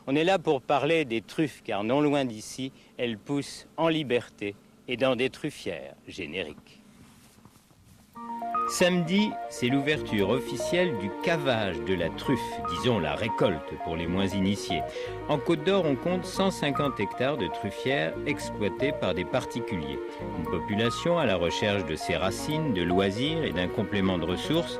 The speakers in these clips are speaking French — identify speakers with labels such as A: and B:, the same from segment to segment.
A: On est là pour parler des truffes, car non loin d'ici, elles poussent en liberté et dans des truffières génériques. Samedi, c'est l'ouverture officielle du cavage de la truffe, disons la récolte pour les moins initiés. En Côte d'Or, on compte 150 hectares de truffières exploitées par des particuliers. Une population à la recherche de ses racines, de loisirs et d'un complément de ressources.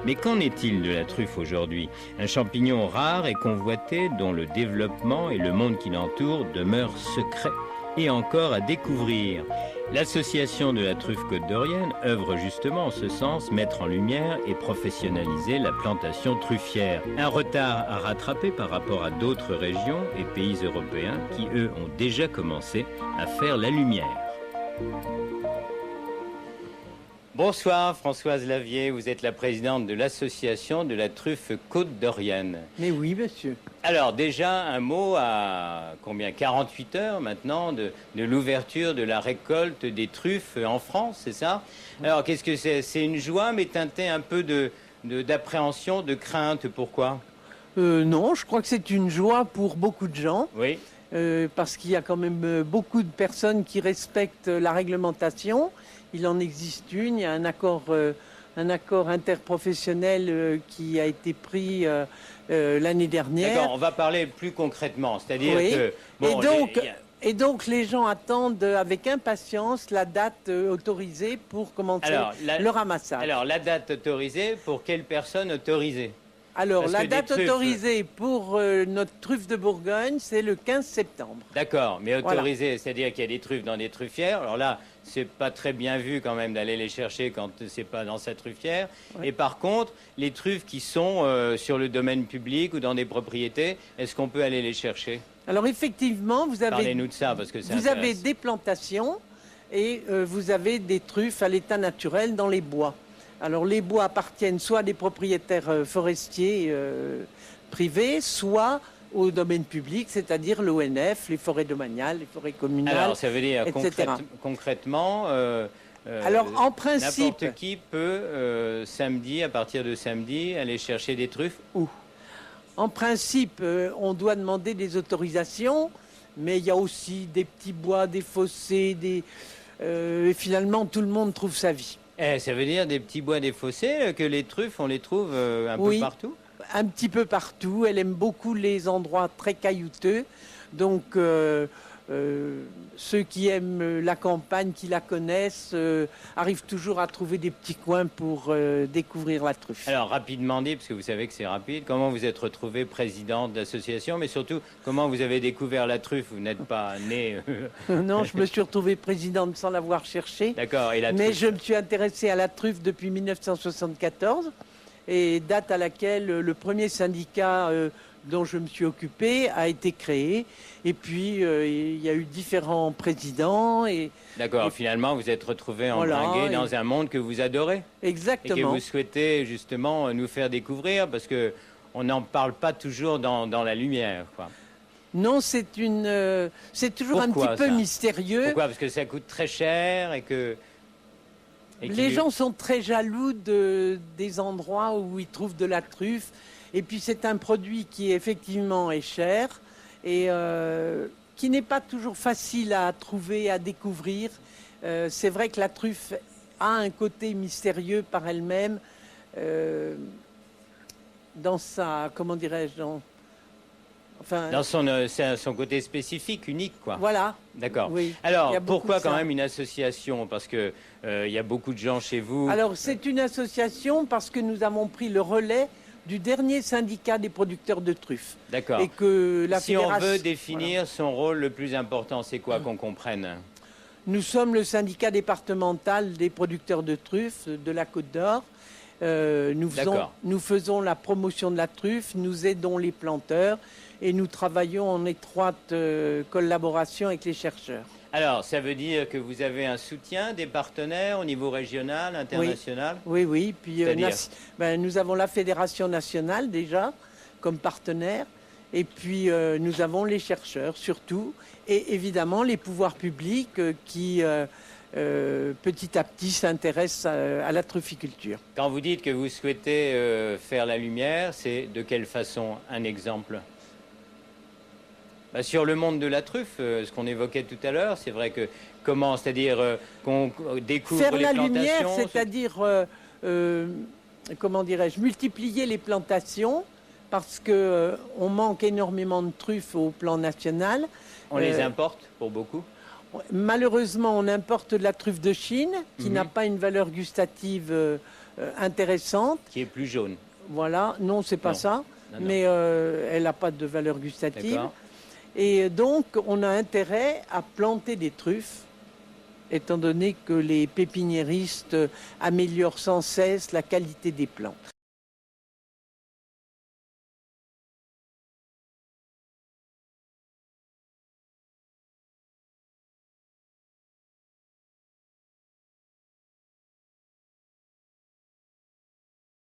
A: Mais qu'en est-il de la truffe aujourd'hui? Un champignon rare et convoité dont le développement et le monde qui l'entoure demeurent secrets et encore à découvrir. L'association de la truffe côte-d'orienne œuvre justement en ce sens, mettre en lumière et professionnaliser la plantation truffière. Un retard à rattraper par rapport à d'autres régions et pays européens qui, eux, ont déjà commencé à faire la lumière. Bonsoir Françoise Lavier, vous êtes la présidente de l'association de la truffe côte-d'orienne.
B: Mais oui, monsieur.
A: Alors déjà, un mot à combien 48 heures maintenant de l'ouverture de la récolte des truffes en France, c'est ça? Alors qu'est-ce que c'est? C'est une joie mais teintée un peu d'appréhension, de crainte, pourquoi?
B: Non, je crois que c'est une joie pour beaucoup de gens.
A: Oui.
B: Parce qu'il y a quand même beaucoup de personnes qui respectent la réglementation. Il en existe une, il y a un accord interprofessionnel qui a été pris l'année dernière.
A: D'accord, on va parler plus concrètement, c'est-à-dire
B: oui.
A: que... Bon,
B: et donc les gens attendent avec impatience la date autorisée pour commencer le ramassage.
A: Alors la date autorisée, pour quelle personne autorisée?
B: Alors, la date autorisée pour notre truffe de Bourgogne, c'est le 15 septembre.
A: D'accord, mais autorisée, voilà. C'est-à-dire qu'il y a des truffes dans des truffières. Alors là, c'est pas très bien vu quand même d'aller les chercher quand c'est pas dans sa truffière. Ouais. Et par contre, les truffes qui sont sur le domaine public ou dans des propriétés, est-ce qu'on peut aller les chercher? Alors effectivement, vous avez... Parlez-nous de ça, parce que ça intéresse.
B: Avez des plantations et vous avez des truffes à l'état naturel dans les bois. Alors les bois appartiennent soit à des propriétaires forestiers privés, soit au domaine public, c'est-à-dire l'ONF, les forêts domaniales, les forêts communales,
A: alors ça veut dire concrètement, alors en principe, n'importe qui peut samedi, à partir de samedi, aller chercher des truffes où?
B: En principe, on doit demander des autorisations, mais il y a aussi des petits bois, des fossés, et finalement tout le monde trouve sa vie.
A: Ça veut dire des petits bois, des fossés, que les truffes, on les trouve un peu partout?
B: Un petit peu partout. Elle aime beaucoup les endroits très caillouteux. Donc, ceux qui aiment la campagne, qui la connaissent, arrivent toujours à trouver des petits coins pour découvrir la truffe.
A: Alors, rapidement dit, parce que vous savez que c'est rapide, comment vous êtes retrouvée présidente d'association, mais surtout, comment vous avez découvert la truffe? Vous n'êtes pas née...
B: Non, je me suis retrouvée présidente sans l'avoir cherchée.
A: D'accord.
B: Mais je me suis intéressée à la truffe depuis 1974, et date à laquelle le premier syndicat dont je me suis occupée a été créé. Et puis, il y a eu différents présidents.
A: D'accord, finalement, vous êtes retrouvée embringuée dans un monde que vous adorez.
B: Exactement.
A: Et que vous souhaitez justement nous faire découvrir, parce qu'on n'en parle pas toujours dans la lumière, quoi.
B: Non, c'est toujours un petit peu mystérieux.
A: Pourquoi? Parce que ça coûte très cher et que...
B: Les gens sont très jaloux des endroits où ils trouvent de la truffe. Et puis c'est un produit qui effectivement est cher et qui n'est pas toujours facile à trouver, à découvrir. C'est vrai que la truffe a un côté mystérieux par elle-même dans sa, comment dirais-je,
A: dans son côté spécifique, unique, quoi.
B: Voilà.
A: D'accord.
B: Oui,
A: alors, pourquoi quand même une association? Parce que il y a beaucoup de gens chez vous.
B: Alors, c'est une association parce que nous avons pris le relais du dernier syndicat des producteurs de truffes.
A: D'accord.
B: Et que la fédération...
A: on veut définir son rôle le plus important, c'est quoi qu'on comprenne?
B: Nous sommes le syndicat départemental des producteurs de truffes de la Côte d'Or. Nous faisons la promotion de la truffe, nous aidons les planteurs et nous travaillons en étroite collaboration avec les chercheurs.
A: Alors, ça veut dire que vous avez un soutien des partenaires au niveau régional, international?
B: Oui. Puis nous avons la Fédération nationale déjà comme partenaire. Et puis nous avons les chercheurs surtout. Et évidemment les pouvoirs publics qui petit à petit s'intéressent à la trufficulture.
A: Quand vous dites que vous souhaitez faire la lumière, c'est de quelle façon? Un exemple? Sur le monde de la truffe, ce qu'on évoquait tout à l'heure, c'est vrai que comment, c'est-à-dire qu'on découvre
B: faire
A: les
B: la
A: plantations.
B: lumière, c'est-à-dire, comment dirais-je, multiplier les plantations, parce que on manque énormément de truffes au plan national.
A: On les importe pour beaucoup.
B: Malheureusement, on importe de la truffe de Chine, qui n'a pas une valeur gustative intéressante.
A: Qui est plus jaune.
B: Voilà, non, c'est pas ça,
A: Non.
B: mais elle n'a pas de valeur gustative. Et donc, on a intérêt à planter des truffes, étant donné que les pépiniéristes améliorent sans cesse la qualité des plants.